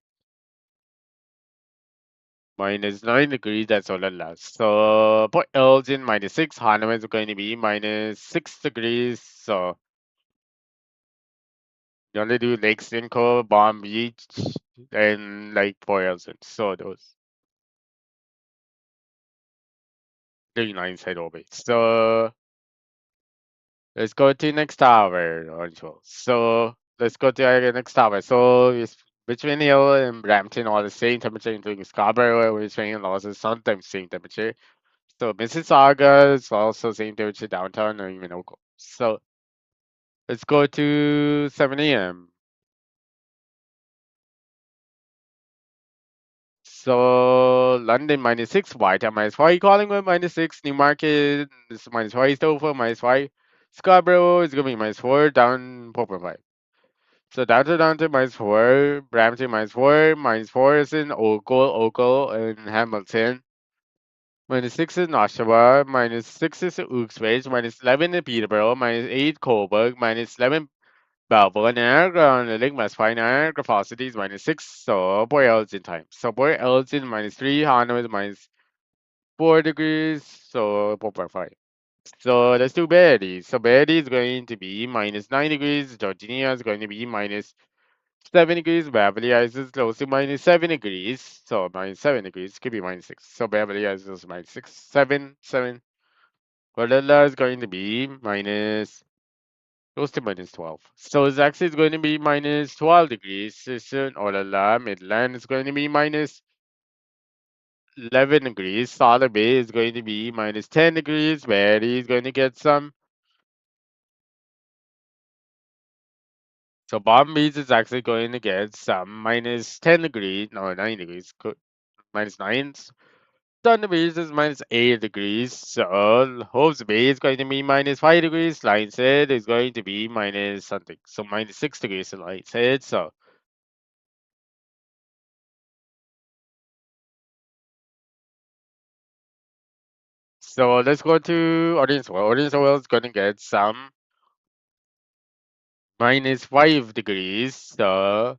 -9 degrees. That's Olala. So Port Elgin -6. Hanover is going to be -6 degrees. So you only do Lake Simcoe, Palm Beach, and like Port Elgin. So those 39 side always. So let's go to next tower, Orange. So let's go to our next tower. So it's between Hill and Brampton, all the same temperature, including Scarborough, which is also sometimes same temperature. So Mississauga is also same temperature downtown or even Oakville. So let's go to 7 a.m. So London -6, Wiarton -5, Collingwood -6, Newmarket is -5, Stouffville -5, Scarborough is gonna be -4, down 4.5. So down to -4, Brampton -4 is in Oakville, and Hamilton. -6 is Oshawa, -6 is Uxbridge, -11 in Peterborough, -8 Coburg, -11 Balboa, Niagara on the lake -5, Niagara Falls City is -6, so Port Elgin time. So Port Elgin -3, Hanover is -4 degrees, so 4.5. So let's do Betty. So Betty is going to be -9 degrees, Georginia is going to be -7 degrees, Beverly Hills is close to -7 degrees, so -7 degrees, could be -6. So Beverly Hills is -6, 7. Cordella is going to be minus close to -12. So it's actually going to be -12 degrees. Eastern Olala, Midland is going to be -11 degrees. Solid Bay is going to be -10 degrees. Barry is going to get some. So Palm Beach is actually going to get some -10 degrees. No, 9 degrees. -9. Thunder Beach is -8 degrees. So Hope's Bay is going to be -5 degrees. Lions Head is going to be minus something. So -6 degrees in Lions Head. So let's go to audience well. Audience well is going to get some -5 degrees. So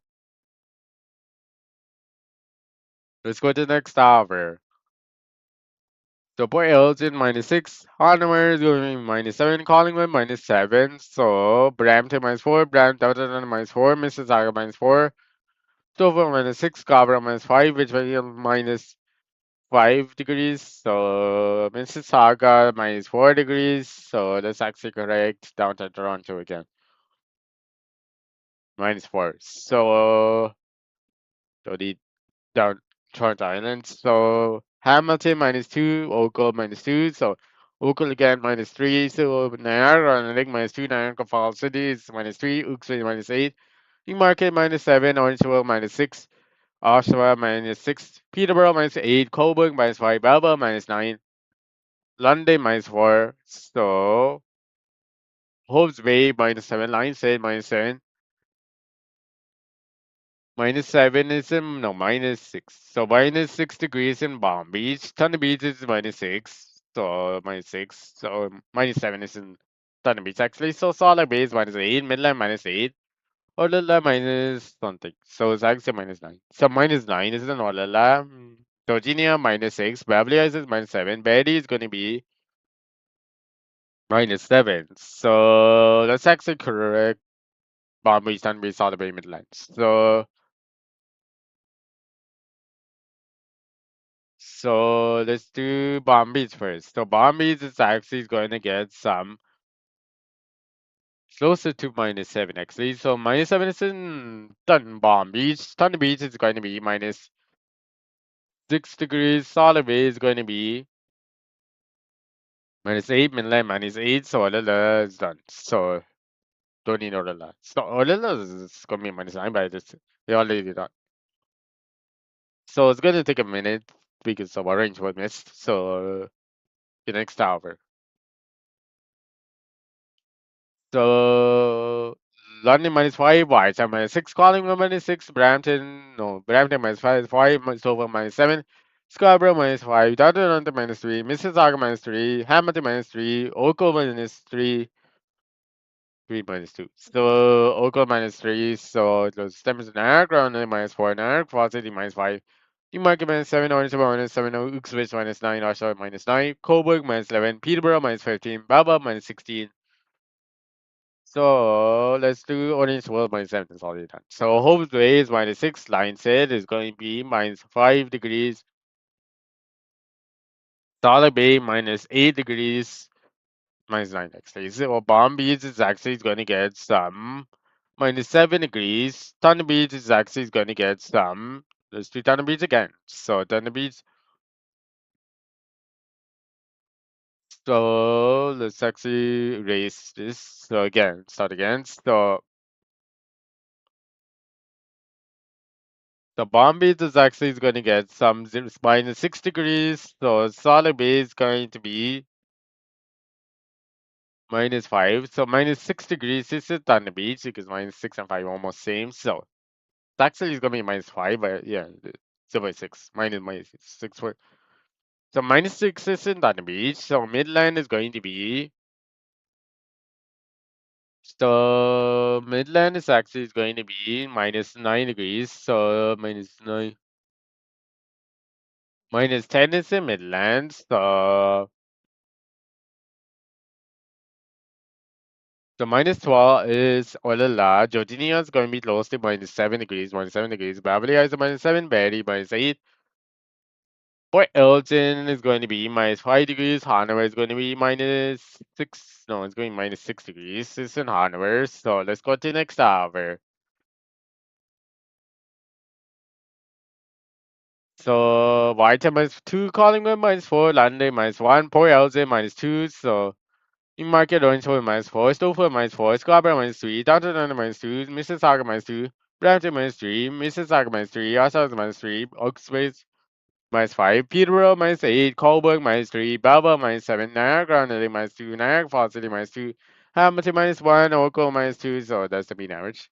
let's go to the next tower. So Port Elgin -6, Hanover is going to be -7, Collingwood -7, so Brampton -4, Brampton -4, Mississauga -4, Stouffville -6, Scarborough -5, Richmond -5 degrees, so Mississauga -4 degrees, so that's actually correct. Downtown Toronto again, -4. So the down Toronto Island. So Hamilton -2, Oakville -2. So Oakville again -3. So Niagara on the Lake -2. Niagara Falls City is -3. Uxley -8. Newmarket -7. Orangeville -6. Oshawa -6. Peterborough -8. Cobourg -5. Balboa -9. London -4. So Hob's Bay -7. Lions Head -7. -7 is in, no, -6. So -6 degrees in Palm Beach. Thunder Beach is -6. So -6. So -7 is in Thunder Beach actually. So Solid Bay is -8. Midland -8. Olala minus something. So it's actually -9. So -9 is in Olala. Virginia -6. Beverly Hills is -7. Betty is going to be -7. So that's actually correct. Palm Beach, Thunder Beach, Solid Bay, Midland. So let's do Palm Beach first. So Palm Beach is actually going to get some closer to -7 actually. So -7 is in Palm Beach. Thunder Beach is going to be -6 degrees. Solid Bay is going to be -8. Midland -8. So Olala is done. So don't need Olala. So Olala is going to be -9, but we already did that. So it's going to take a minute because of orange was missed. So the next hour. So London -5, Whiteside -6, Collingwood -6, Brampton, no, Brampton -5, Stouffville -7, Scarborough -5, Toronto -3, Mississauga -3, Hamilton -3, Oakville -3, 3 -2. So Oakville -3, so those Temps Niagara -4, Niagara Falls City -5, Newmarket -7, Orangeville -7, Uxbridge -9, Oshawa -9, Cobourg -11, Peterborough -15, Balboa -16. So let's do Orange World -7 is already done. So Hope's Way is -6. Lion said is going to be -5 degrees. Dollar Bay -8 degrees. -9 actually. So Palm Beach is actually going to get some -7 degrees. Thunder Beach is actually going to get some. Let's do Thunder Beach again. So Thunder Beach. So let's actually erase this. So again, start again. So the bomb base is actually going to get some -6 degrees. So solid base is going to be -5. So -6 degrees is it on the beach because -6 and 5 almost same. So it's actually going to be -5, but yeah, 0.6 -6. So -6 isn't on the beach. So Midland is going to be. So Midland is actually going to be -9 degrees. So -9. -10 is in Midland. So -12 is Olala. Georgina is going to be close to -7 degrees, -7 degrees. Beverly Hills is -7, Betty -8. Port Elgin is going to be -5 degrees. Hanover is going to be -6. No, it's going -6 degrees. It's in Hanover. So let's go to the next hour. So Wiarton -2, Collingwood -4, London -1, Port Elgin -2. So Newmarket Orangeville -4, Stouffville -4, Scarborough -3, Downtown -2, Mississauga -2, Brampton -3, Mississauga -3, Oshawa -3, Oxford -5, Peterborough -8, Cobourg -3, Balboa -7, Niagara -2, Niagara Falls City -2, Hamilton -1, Oakville -2. So that's the mean average.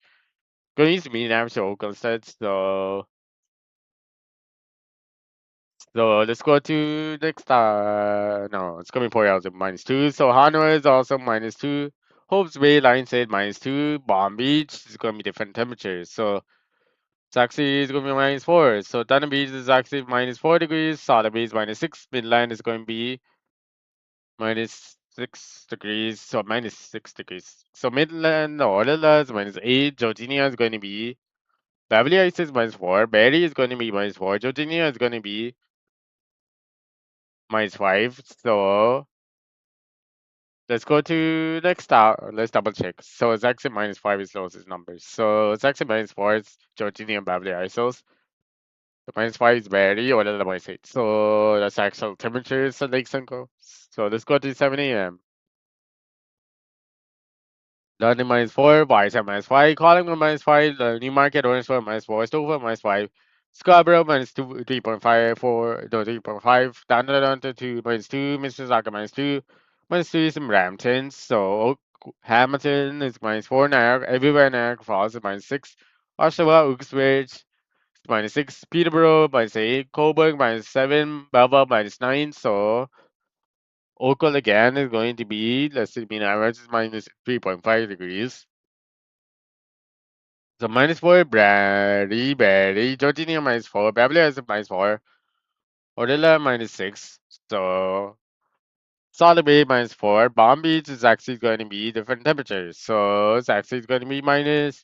Gonna use the mean average of Oakville instead. So let's go to next. No, it's gonna be 4 hours at -2. So Hanoi is also -2. Hope's Bay, Lions Head -2. Palm Beach is gonna be different temperatures. So Actually is going to be -4. So Dana Beach is actually -4 degrees. Solid Beach -6. Midland is going to be -6 degrees. So -6 degrees. So Midland, Orla is -8. Georgina is going to be Beverly Hills is -4. Barry is going to be -4. Georgina is going to be -5. So let's go to next out. Let's double check. So it's actually -5 is closest numbers. So it's actually -4 is Georgina and Beverly Hills. The -5 is Barry or the -8. So that's actual temperatures at Lake Sunco. So let's go to 7 a.m. London -4, Bicep -5, Collingwood -5, Newmarket, Orangeburg -4, Stouffville -5, Scarborough -2, 3.5, no 3.5, Downtown to -2, Mississauga -2, -3 is in Brampton, so Hamilton is -4, Niagara, everywhere Niagara Falls is -6, Oshawa, Uxbridge -6, Peterborough -8, Coburg -7, Belva -9, so Oakville again is going to be, let's see, mean average is -3.5 degrees. So -4, Barry, Georgina -4, Beverly is -4, Odella -6. So Solid Bay -4, Palm Beach is actually going to be different temperatures. So it's actually going to be -3.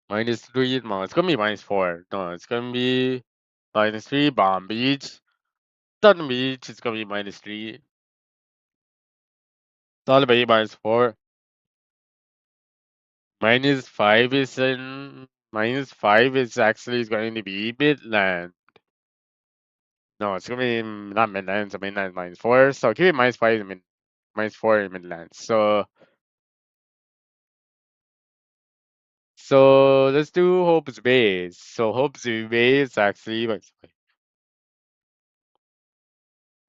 No, it's going to be -4. No, it's going to be -3. Palm Beach, Sun Beach is going to be -3. Solid Bay -4. -5 is in -5 is actually going to be Midland. No, it's gonna be not Midland, it's Midland -4. So keep it -5 in -4 in Midland. So let's do Hope's Bay. So Hope's Bay is actually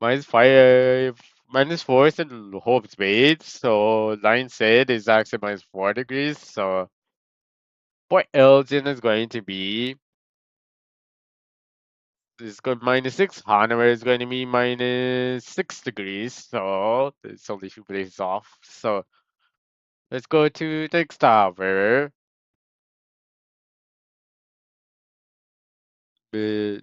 -5, -4 is in Hope's Bay. So line said is actually -4 degrees. So Port Elgin is going to be is going -6. Hanover is going to be -6 degrees. So it's only 2 places off. So let's go to next tower. Uh,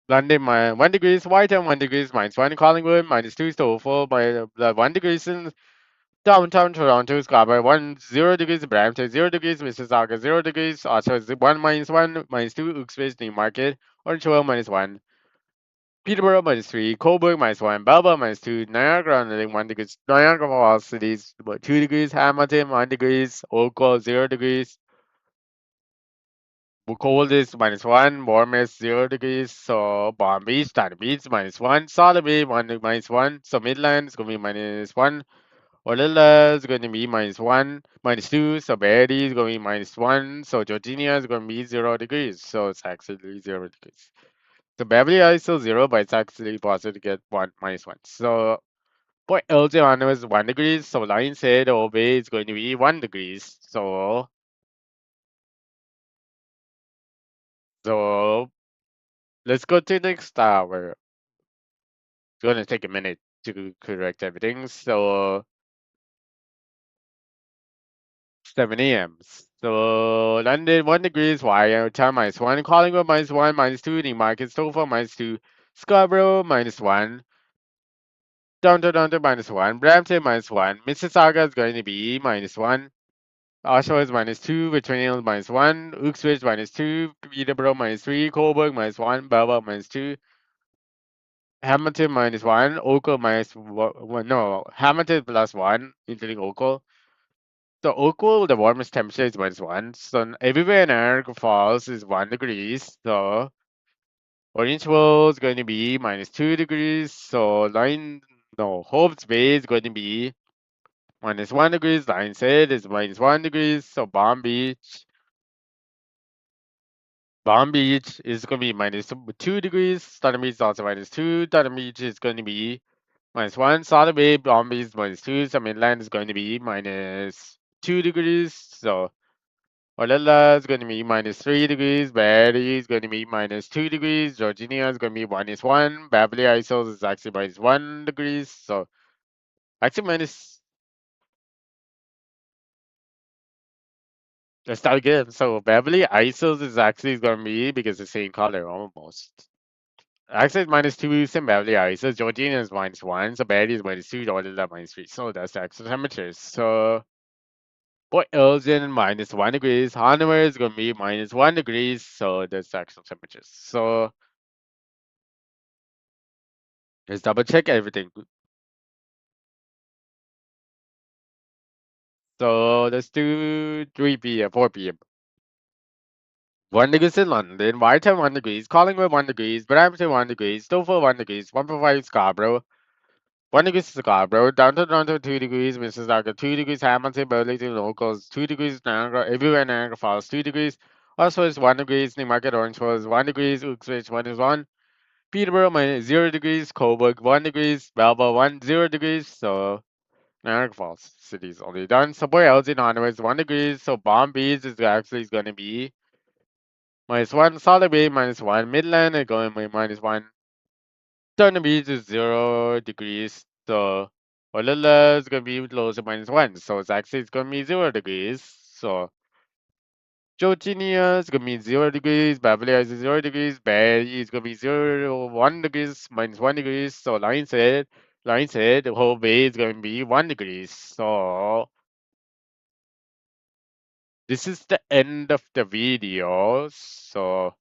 London 1 degrees, Wiarton 1 degrees, -1 Collingwood, -2 Stouffville, 1 degrees in downtown Toronto, Scarborough 0 degrees, Brampton 0 degrees, Mississauga 0 degrees, Oshawa 1 -2 Uxbridge, Newmarket, Orangeburg -1, Peterborough -3, Coburg -1, Belva -2, Niagara on the Lake 1 degrees, Niagara Falls cities 2 degrees, Hamilton 1 degrees, Oakville 0 degrees. Cold is -1, warm is 0 degrees. So Palm Beach, Dana Beach -1, Solid Bay -1. So Midland is going to be -1. Orlilla is going to be -1, -2. So Barrie is going to be -1. So Georgina is going to be 0 degrees. So it's actually 0 degrees. So Beverly Hills is still 0, but it's actually possible to get -1. So Port Elgin is 1 degrees. So Lion said Old Bay is going to be 1 degrees. So let's go to the next tower. It's gonna take a minute to correct everything. So 7 a.m. So London 1 degrees, Wiarton -1, Collingwood -1, -2, Newmarket, Stouffville -2, Scarborough -1, Downtown -1, Brampton -1, Mississauga is going to be -1, Oshawa is -2, Victoria -1, Uxbridge -2, Peterborough -3, Coburg -1, Belva -2. Hamilton -1, Oakville -1, no, Hamilton +1, including Oakville. So Oakville, the warmest temperature is -1. So everywhere in Niagara Falls is 1 degrees. So Orangeville is going to be -2 degrees. So Hope's Bay is going to be -1 degrees. Line said is -1 degrees. So Palm Beach is going to be -2 degrees. Thunder Beach is also -2. Thunder Beach is going to be -1. Solid Bay, Palm Beach is -2. So Midland is going to be -2 degrees. So Olella is going to be -3 degrees. Barrie is going to be -2 degrees. Georgina is going to be -1. Beverly Hills is actually -1 degrees. So actually Let's start again. So Beverly Isles is actually going to be because the same color almost. Actually, it's -2 and Beverly Isles. Georgina is -1. So Betty is -2. Jordan is -3. So that's the actual temperatures. So Port Elgin -1 degrees. Hanover is going to be -1 degrees. So that's the actual temperatures. So let's double check everything. So let's do 3 p.m., 4 p.m. 1 degree in London, Wiarton 1 degrees, Collingwood 1 degrees, Brampton 1 degrees, Stouffville 1 degrees, 1.5 Scarborough, 1 degree Scarborough, downtown Toronto 2 degrees, Mississauga 2 degrees, Hamilton, Burlington locals 2 degrees, Niagara, everywhere Niagara Falls 2 degrees, Oswald 1 degrees, Newmarket Orange Falls 1 degrees, Uxbridge -1, Peterborough -0 degrees, Cobourg 1 degrees, Melbourne 0 degrees, so Niagara Falls city's only done. Somewhere else in Ottawa is 1 degrees, so Palm Beach is actually going to be -1, Solid Bay -1, Midland is going to be -1, Turner Beach is 0 degrees, so Olilla is going to be close to -1, so it's actually it's going to be 0 degrees, so Georginia is going to be 0 degrees, Beverly Hills is 0 degrees, Barrie is going to be 1 degrees, -1 degrees, so Lionshead, the whole bay is going to be 1 degrees, so this is the end of the video, so